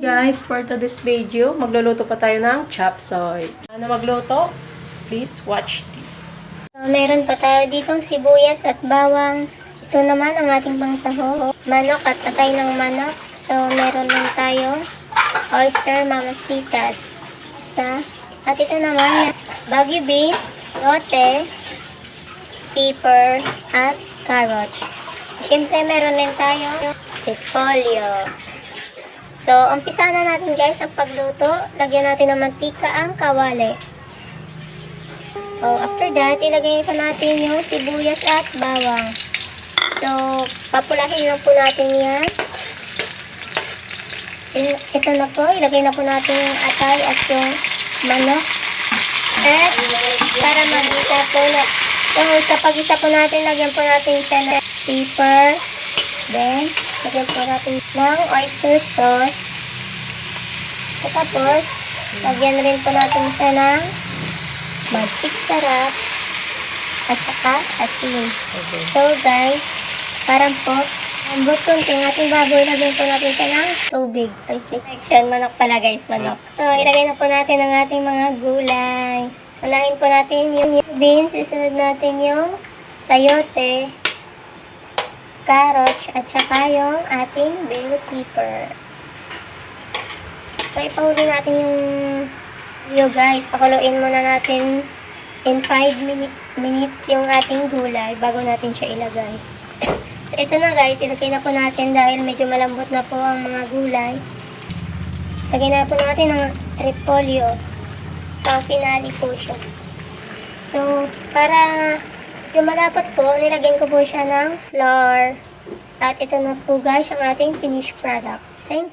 Guys, for today's video, magluluto pa tayo ng chop suey. Ano magluto? Please watch this. Meron pa tayo ditong sibuyas at bawang. Ito naman ang ating pangsaho. Manok at atay ng manok. So, meron lang tayong oyster mamasitas. At ito naman, baggy beans, lote, pepper, at carrots. Siyempre, meron din tayo repolyo. So, umpisa na natin guys ang pagluto. Lagyan natin ng mantika ang kawali. So, after that, ilagay pa natin yung sibuyas at bawang. So, papulahin lang po natin yan. Ito na po, ilagay na po natin yung atay at yung manok. At para mag-isa po na, so, sa pag-isa po natin, lagyan po natin siya ng pepper. Then, lagyan po natin ng oyster sauce. Tapos, lagyan rin po natin siya ng magic sarap at saka asin. So guys, parang po, ang butong ting ating baboy, lagyan po natin siya ng tubig. Section, manok pala guys, manok. So, ilagay na po natin ang ating mga gulay. Unahin po natin yung beans, isunod natin yung sayote, carrots, at saka yung ating bell pepper. So, ipahuli natin yung video guys. Pakuluin muna natin in 5 minutes yung ating gulay bago natin siya ilagay. So, ito na guys. Ilagay na po natin dahil medyo malambot na po ang mga gulay. Lagay na po natin ang repolyo. Pang finale po siya. So, para yung malapot po, nilagyan ko po siya ng flour. At ito na po guys ang ating finished product. Thank you.